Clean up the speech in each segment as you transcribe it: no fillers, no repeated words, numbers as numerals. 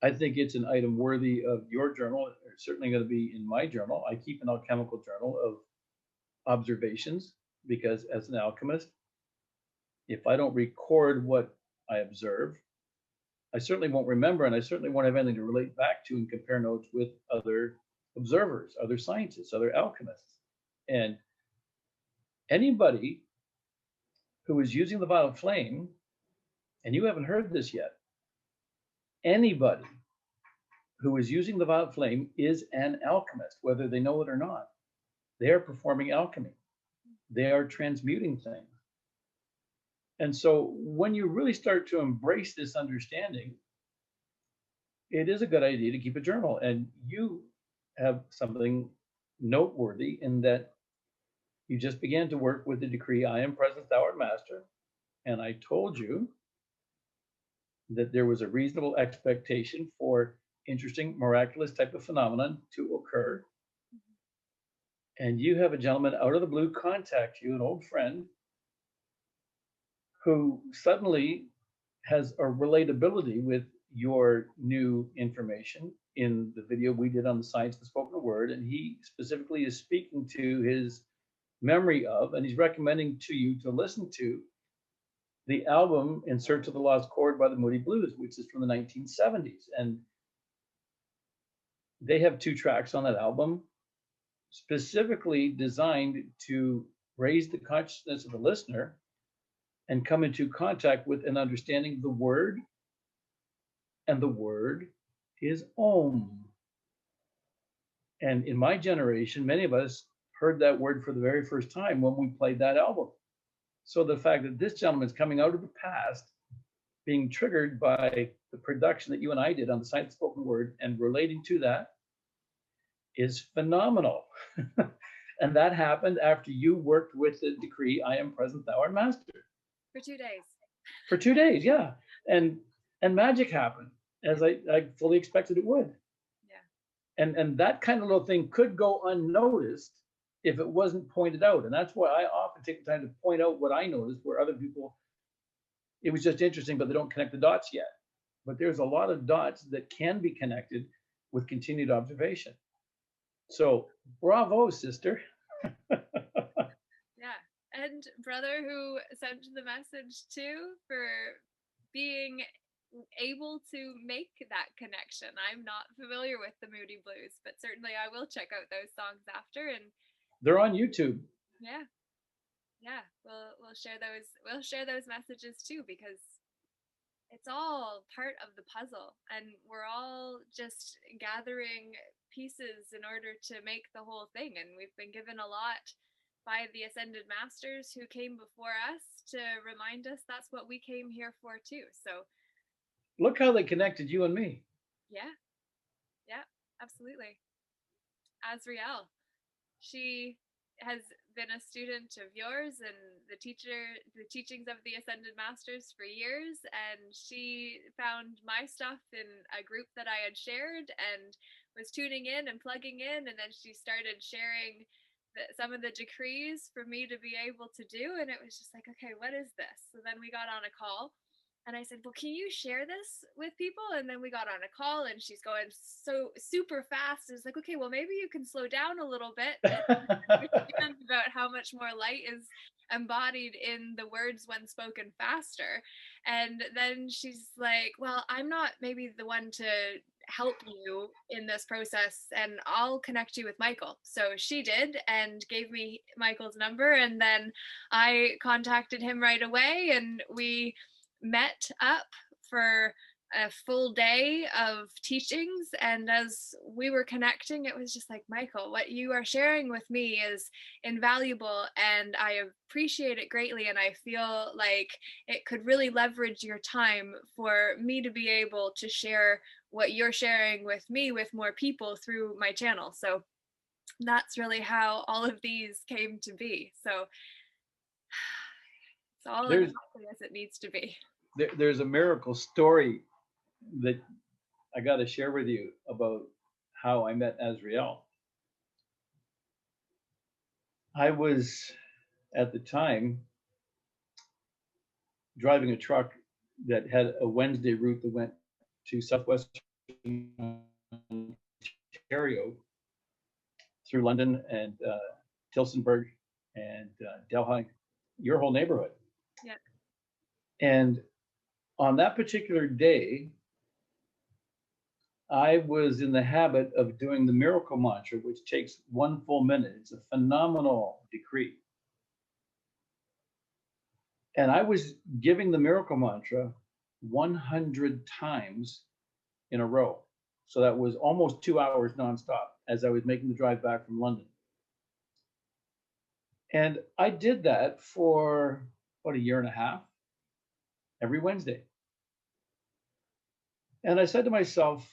I think it's an item worthy of your journal. It's certainly going to be in my journal. I keep an alchemical journal of observations because as an alchemist, if I don't record what I observe, I certainly won't remember, and I certainly won't have anything to relate back to and compare notes with other observers, other scientists, other alchemists. And anybody who is using the violet flame, and you haven't heard this yet, anybody who is using the violet flame is an alchemist, whether they know it or not. They are performing alchemy. They are transmuting things. And so when you really start to embrace this understanding, it is a good idea to keep a journal. And you have something noteworthy in that you just began to work with the decree, I am present, thou art master. And I told you that there was a reasonable expectation for interesting, miraculous type of phenomenon to occur. And you have a gentleman out of the blue contact you, an old friend, who suddenly has a relatability with your new information in the video we did on the science of the spoken word. And he specifically is speaking to his memory of, and he's recommending to you to listen to the album In Search of the Lost Chord by the Moody Blues, which is from the 1970s. And they have 2 tracks on that album specifically designed to raise the consciousness of the listener and come into contact with an understanding of the word. And the word is Om. And in my generation, many of us heard that word for the very first time when we played that album. So the fact that this gentleman is coming out of the past, being triggered by the production that you and I did on the science of spoken word and relating to that is phenomenal. And that happened after you worked with the decree, I am present, thou art master. For 2 days. For 2 days, yeah. And magic happened, as I fully expected it would. Yeah. And that kind of little thing could go unnoticed if it wasn't pointed out. And that's why I often take the time to point out what I noticed, where other people, it was just interesting, but they don't connect the dots yet. But there's a lot of dots that can be connected with continued observation. So bravo, sister. Yeah. And brother who sent the message too, for being able to make that connection. I'm not familiar with the Moody Blues, but certainly I will check out those songs after. And they're on YouTube. Yeah. Yeah. We'll share those messages too, because it's all part of the puzzle, and we're all just gathering pieces in order to make the whole thing. And we've been given a lot by the ascended masters who came before us to remind us that's what we came here for too. So look how they connected you and me. Yeah, absolutely. Azriel, she has been a student of yours and the teachings of the ascended masters for years, and she found my stuff in a group that I had shared and was tuning in and plugging in, and then she started sharing some of the decrees for me to be able to do, and it was just like, okay, what is this? So then we got on a call, and I said, well, can you share this with people? And then we got on a call, and she's going so super fast. It's like, okay, well, maybe you can slow down a little bit about how much more light is embodied in the words when spoken faster. And then she's like, well, I'm not maybe the one to help you in this process, and I'll connect you with Michael. So she did and gave me Michael's number, and then I contacted him right away, and we met up for a full day of teachings. And as we were connecting, it was just like, Michael, what you are sharing with me is invaluable, and I appreciate it greatly, and I feel like it could really leverage your time for me to be able to share what you're sharing with me with more people through my channel. So that's really how all of these came to be. So it's all exactly as it needs to be. There's a miracle story that I got to share with you about how I met Azriel. I was at the time driving a truck that had a Wednesday route that went to southwestern Ontario, through London and Tilsonburg and Delhi, your whole neighborhood. Yeah. And on that particular day, I was in the habit of doing the miracle mantra, which takes 1 full minute. It's a phenomenal decree. And I was giving the miracle mantra 100 times in a row. So that was almost 2 hours nonstop as I was making the drive back from London. And I did that for about 1.5 years, every Wednesday. And I said to myself,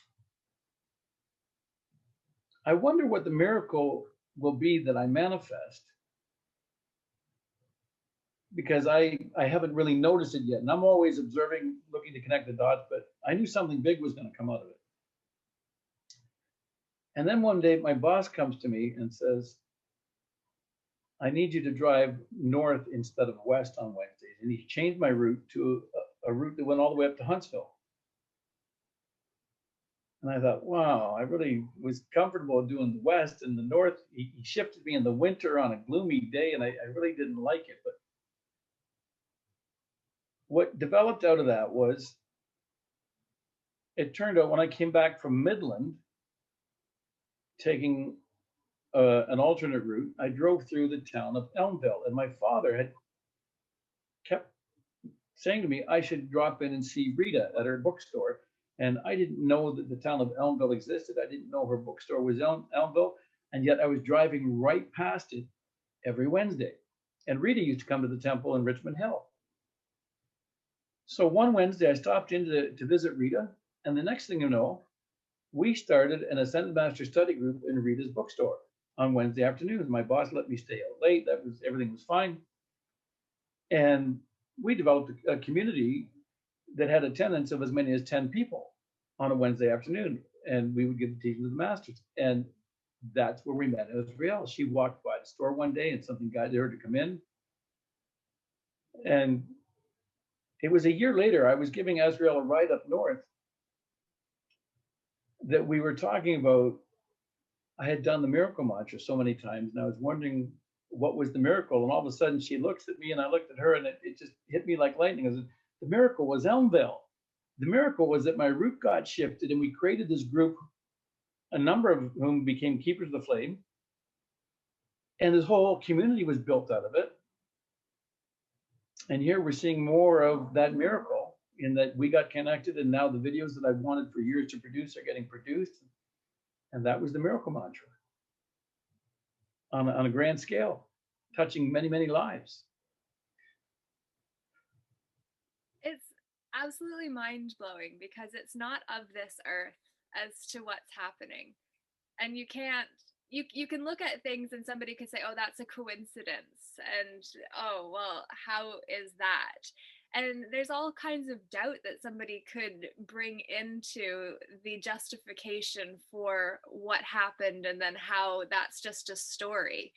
I wonder what the miracle will be that I manifest, because I haven't really noticed it yet. And I'm always observing, looking to connect the dots, but I knew something big was going to come out of it. And then one day my boss comes to me and says, I need you to drive north instead of west on Wednesdays. And he changed my route to a route that went all the way up to Huntsville. And I thought, wow, I really was comfortable doing the west, and the north, he shifted me in the winter on a gloomy day, and I really didn't like it. But what developed out of that was, it turned out when I came back from Midland, taking an alternate route, I drove through the town of Elmville, and my father had kept saying to me I should drop in and see Rita at her bookstore. And I didn't know that the town of Elmville existed. I didn't know her bookstore was Elmville. And yet I was driving right past it every Wednesday. And Rita used to come to the temple in Richmond Hill. So one Wednesday I stopped in to visit Rita. And the next thing you know, we started an Ascended Master study group in Rita's bookstore on Wednesday afternoons. My boss let me stay out late. Everything was fine. And we developed a community that had attendance of as many as 10 people on a Wednesday afternoon. And we would give the teaching to the masters. And that's where we met Azrael. She walked by the store one day and something guided her to come in. And it was 1 year later, I was giving Azrael a ride up north, that we were talking about. I had done the miracle mantra so many times, and I was wondering what was the miracle. And all of a sudden she looks at me and I looked at her, and it just hit me like lightning. I said, the miracle was Elmville. The miracle was that my route got shifted, and we created this group, a number of whom became Keepers of the Flame. And this whole community was built out of it. And here we're seeing more of that miracle, in that we got connected, and now the videos that I've wanted for years to produce are getting produced. And that was the miracle mantra on a grand scale, touching many, many lives. It's absolutely mind-blowing, because it's not of this earth as to what's happening. And you can't, you can look at things and somebody could say, oh, that's a coincidence. And, oh, well, how is that? And there's all kinds of doubt that somebody could bring into the justification for what happened, and then how that's just a story.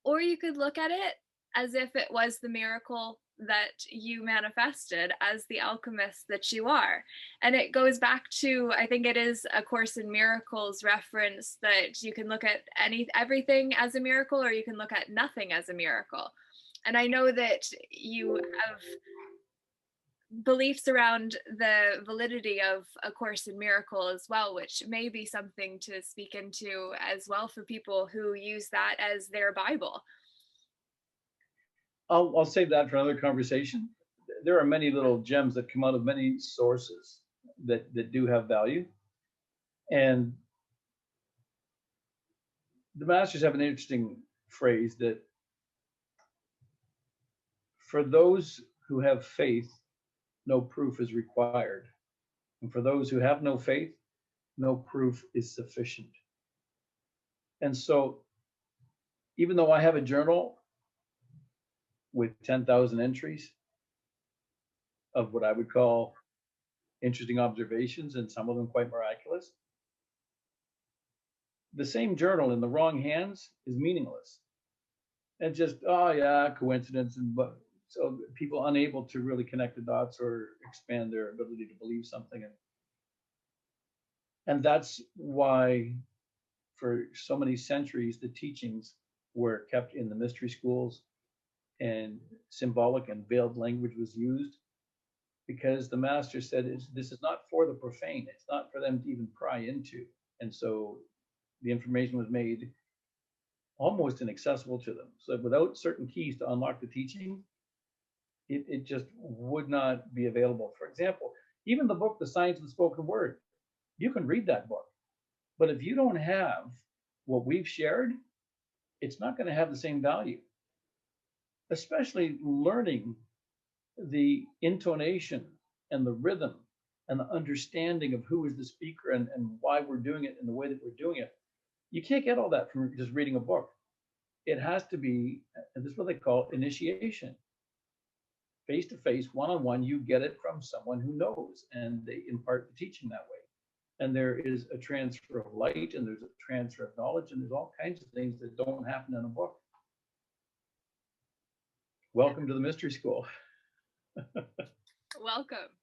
Or you could look at it as if it was the miracle that you manifested as the alchemist that you are. And it goes back to, I think it is A Course in Miracles reference, that you can look at everything as a miracle, or you can look at nothing as a miracle. And I know that you have beliefs around the validity of A Course in Miracle as well, which may be something to speak into as well for people who use that as their Bible. I'll save that for another conversation. There are many little gems that come out of many sources that do have value. And the masters have an interesting phrase that, for those who have faith, no proof is required. And for those who have no faith, no proof is sufficient. And so, even though I have a journal with 10,000 entries of what I would call interesting observations, and some of them quite miraculous, the same journal in the wrong hands is meaningless. And just, oh yeah, coincidence. And so people unable to really connect the dots or expand their ability to believe something. And And that's why for so many centuries, the teachings were kept in the mystery schools and symbolic and veiled language was used because the master said this is not for the profane. It's not for them to even pry into. And so the information was made almost inaccessible to them. So without certain keys to unlock the teaching, it just would not be available. For example, even the book, The Science of the Spoken Word, you can read that book. But if you don't have what we've shared, it's not going to have the same value, especially learning the intonation and the rhythm and the understanding of who is the speaker and why we're doing it in the way that we're doing it. You can't get all that from just reading a book. It has to be, and this is what they call initiation. Face to face, one on one, you get it from someone who knows and they impart the teaching that way. And there is a transfer of light and there's a transfer of knowledge and there's all kinds of things that don't happen in a book. Welcome to the mystery school. Welcome.